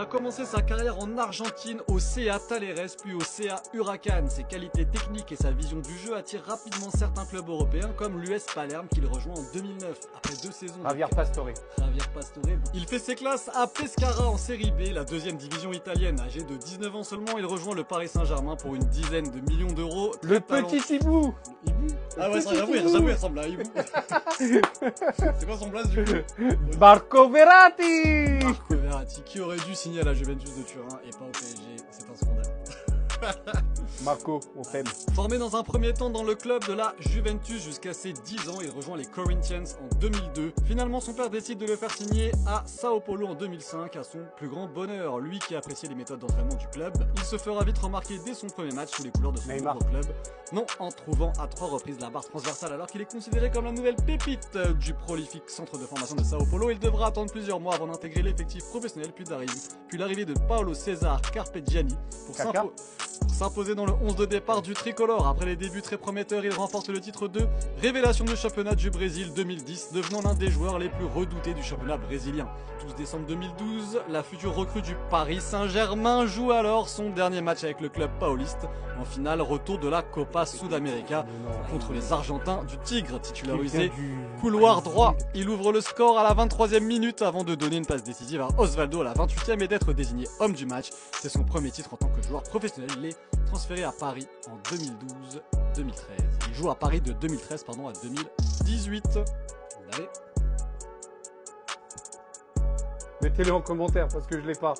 Il a commencé sa carrière en Argentine au CA Talleres puis au CA Huracan. Ses qualités techniques et sa vision du jeu attirent rapidement certains clubs européens comme l'US Palerme qu'il rejoint en 2009 après 2 saisons. Javier Pastore. Il fait ses classes à Pescara en Série B, la deuxième division italienne. Âgé de 19 ans seulement, il rejoint le Paris Saint-Germain pour une dizaine de millions d'euros. Le petit Hibou. Ah ouais, j'avoue, il ressemble à Hibou. C'est quoi son place du coup? Marco Verratti. Marco Verratti, qui aurait dû signer à la Juventus de Turin et pas au PSG, c'est un scandale. Marco, on t'aime. Formé dans un premier temps dans le club de la Juventus jusqu'à ses 10 ans, il rejoint les Corinthians en 2002. Finalement, son père décide de le faire signer à Sao Paulo en 2005, à son plus grand bonheur. Lui qui appréciait les méthodes d'entraînement du club, il se fera vite remarquer dès son premier match sous les couleurs de son nouveau club. Non, en trouvant à 3 reprises la barre transversale alors qu'il est considéré comme la nouvelle pépite du prolifique centre de formation de Sao Paulo. Il devra attendre plusieurs mois avant d'intégrer l'effectif professionnel, puis l'arrivée de Paolo César Carpegiani pour s'imposer dans le 11 de départ du tricolore. Après les débuts très prometteurs, il remporte le titre de révélation du championnat du Brésil 2010, devenant l'un des joueurs les plus redoutés du championnat brésilien. 12 décembre 2012, la future recrue du Paris Saint-Germain joue alors son dernier match avec le club pauliste. En finale, retour de la Copa Sudamérica contre les Argentins du Tigre, titularisé couloir droit. Il ouvre le score à la 23e minute avant de donner une passe décisive à Osvaldo à la 28e et d'être désigné homme du match. C'est son premier titre en tant que joueur professionnel. Il est transféré à Paris en 2012-2013. Il joue à Paris de 2013 à 2018. Vous l'avez ? Mettez-le en commentaire parce que je l'ai pas.